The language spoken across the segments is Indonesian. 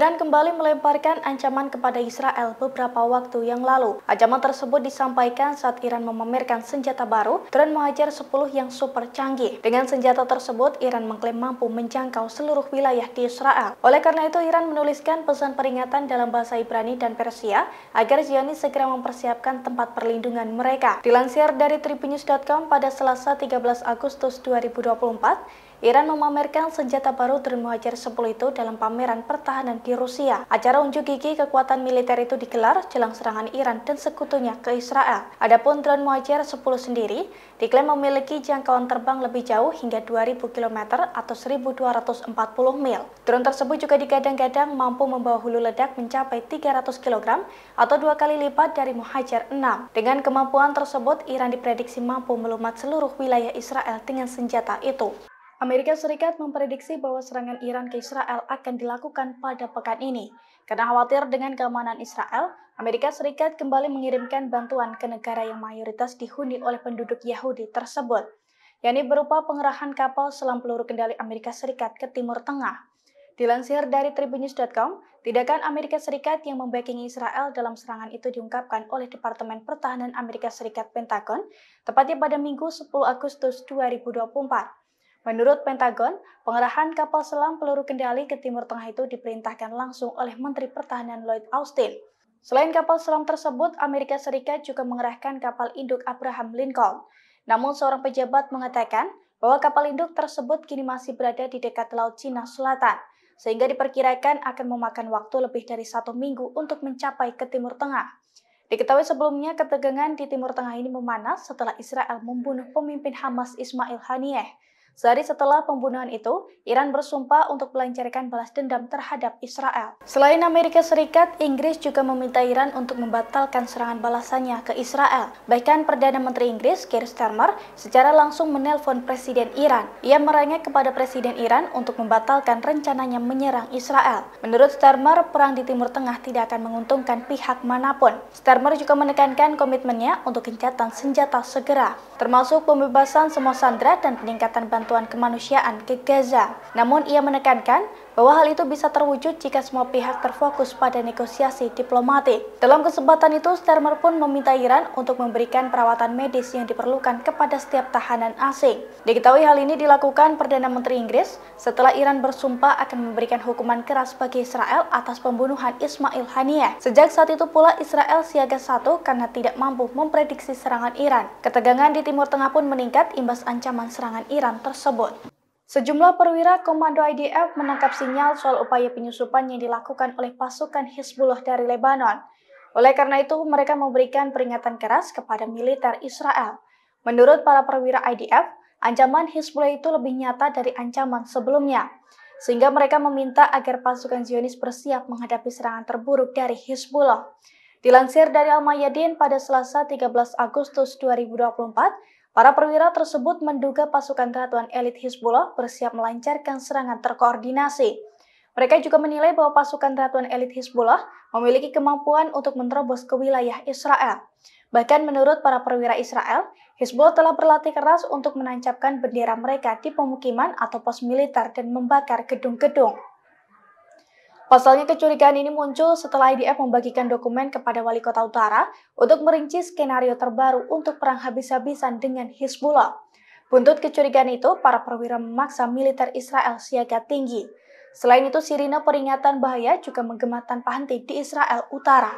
Iran kembali melemparkan ancaman kepada Israel beberapa waktu yang lalu. Ancaman tersebut disampaikan saat Iran memamerkan senjata baru, drone Mohajer 10 yang super canggih. Dengan senjata tersebut, Iran mengklaim mampu menjangkau seluruh wilayah di Israel. Oleh karena itu, Iran menuliskan pesan peringatan dalam bahasa Ibrani dan Persia agar Zionis segera mempersiapkan tempat perlindungan mereka. Dilansir dari tribunnews.com pada Selasa 13 Agustus 2024, Iran memamerkan senjata baru drone Mohajer 10 itu dalam pameran pertahanan di Rusia. Acara unjuk gigi kekuatan militer itu digelar jelang serangan Iran dan sekutunya ke Israel. Adapun drone Mohajer 10 sendiri diklaim memiliki jangkauan terbang lebih jauh hingga 2000 km atau 1240 mil. Drone tersebut juga digadang-gadang mampu membawa hulu ledak mencapai 300 kg atau 2 kali lipat dari Mohajer 6. Dengan kemampuan tersebut, Iran diprediksi mampu melumat seluruh wilayah Israel dengan senjata itu. Amerika Serikat memprediksi bahwa serangan Iran ke Israel akan dilakukan pada pekan ini. Karena khawatir dengan keamanan Israel, Amerika Serikat kembali mengirimkan bantuan ke negara yang mayoritas dihuni oleh penduduk Yahudi tersebut, yakni berupa pengerahan kapal selam peluru kendali Amerika Serikat ke Timur Tengah. Dilansir dari tribunnews.com, tindakan Amerika Serikat yang membacking Israel dalam serangan itu diungkapkan oleh Departemen Pertahanan Amerika Serikat Pentagon, tepatnya pada Minggu 10 Agustus 2024. Menurut Pentagon, pengerahan kapal selam peluru kendali ke Timur Tengah itu diperintahkan langsung oleh Menteri Pertahanan Lloyd Austin. Selain kapal selam tersebut, Amerika Serikat juga mengerahkan kapal induk Abraham Lincoln. Namun seorang pejabat mengatakan bahwa kapal induk tersebut kini masih berada di dekat Laut Cina Selatan, sehingga diperkirakan akan memakan waktu lebih dari 1 minggu untuk mencapai ke Timur Tengah. Diketahui sebelumnya ketegangan di Timur Tengah ini memanas setelah Israel membunuh pemimpin Hamas Ismail Haniyeh. Sehari setelah pembunuhan itu, Iran bersumpah untuk melancarkan balas dendam terhadap Israel. Selain Amerika Serikat, Inggris juga meminta Iran untuk membatalkan serangan balasannya ke Israel. Bahkan Perdana Menteri Inggris, Keir Starmer, secara langsung menelpon Presiden Iran. Ia merengek kepada Presiden Iran untuk membatalkan rencananya menyerang Israel. Menurut Starmer, perang di Timur Tengah tidak akan menguntungkan pihak manapun. Starmer juga menekankan komitmennya untuk gencatan senjata segera, termasuk pembebasan semua sandera dan peningkatan bantuan kemanusiaan ke Gaza. Namun ia menekankan bahwa hal itu bisa terwujud jika semua pihak terfokus pada negosiasi diplomatik. Dalam kesempatan itu, Starmer pun meminta Iran untuk memberikan perawatan medis yang diperlukan kepada setiap tahanan asing. Diketahui hal ini dilakukan Perdana Menteri Inggris setelah Iran bersumpah akan memberikan hukuman keras bagi Israel atas pembunuhan Ismail Haniyeh. Sejak saat itu pula Israel siaga 1 karena tidak mampu memprediksi serangan Iran. Ketegangan di Timur Tengah pun meningkat imbas ancaman serangan Iran tersebut. Sejumlah perwira Komando IDF menangkap sinyal soal upaya penyusupan yang dilakukan oleh pasukan Hizbullah dari Lebanon. Oleh karena itu, mereka memberikan peringatan keras kepada militer Israel. Menurut para perwira IDF, ancaman Hizbullah itu lebih nyata dari ancaman sebelumnya, sehingga mereka meminta agar pasukan Zionis bersiap menghadapi serangan terburuk dari Hizbullah. Dilansir dari Al-Mayadin pada Selasa 13 Agustus 2024, para perwira tersebut menduga pasukan satuan elit Hizbullah bersiap melancarkan serangan terkoordinasi. Mereka juga menilai bahwa pasukan satuan elit Hizbullah memiliki kemampuan untuk menerobos ke wilayah Israel. Bahkan menurut para perwira Israel, Hizbullah telah berlatih keras untuk menancapkan bendera mereka di pemukiman atau pos militer dan membakar gedung-gedung. Pasalnya kecurigaan ini muncul setelah IDF membagikan dokumen kepada Wali Kota Utara untuk merinci skenario terbaru untuk perang habis-habisan dengan Hizbullah. Buntut kecurigaan itu, para perwira memaksa militer Israel siaga tinggi. Selain itu, sirine peringatan bahaya juga menggema tanpa henti di Israel Utara.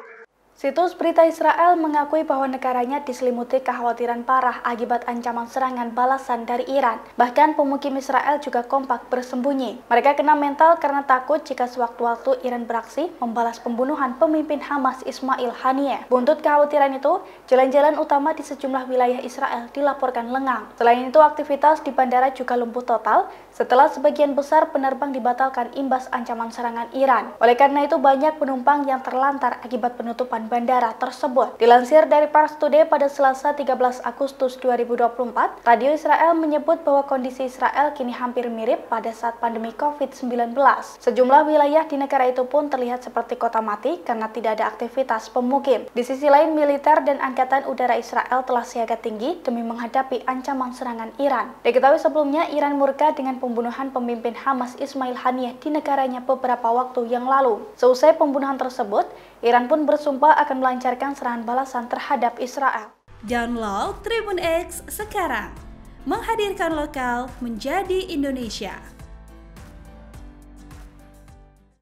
Situs berita Israel mengakui bahwa negaranya diselimuti kekhawatiran parah akibat ancaman serangan balasan dari Iran. Bahkan pemukim Israel juga kompak bersembunyi. Mereka kena mental karena takut jika sewaktu-waktu Iran beraksi membalas pembunuhan pemimpin Hamas Ismail Haniyeh. Buntut kekhawatiran itu, jalan-jalan utama di sejumlah wilayah Israel dilaporkan lengang. Selain itu, aktivitas di bandara juga lumpuh total setelah sebagian besar penerbang dibatalkan imbas ancaman serangan Iran. Oleh karena itu, banyak penumpang yang terlantar akibat penutupan dan bandara tersebut. Dilansir dari Pars Today pada Selasa 13 Agustus 2024, Radio Israel menyebut bahwa kondisi Israel kini hampir mirip pada saat pandemi COVID-19. Sejumlah wilayah di negara itu pun terlihat seperti kota mati karena tidak ada aktivitas pemukim. Di sisi lain, militer dan Angkatan Udara Israel telah siaga tinggi demi menghadapi ancaman serangan Iran. Diketahui sebelumnya, Iran murka dengan pembunuhan pemimpin Hamas Ismail Haniyeh di negaranya beberapa waktu yang lalu. Seusai pembunuhan tersebut, Iran pun bersumpah akan melancarkan serangan balasan terhadap Israel. Download Tribun X sekarang, menghadirkan lokal menjadi Indonesia.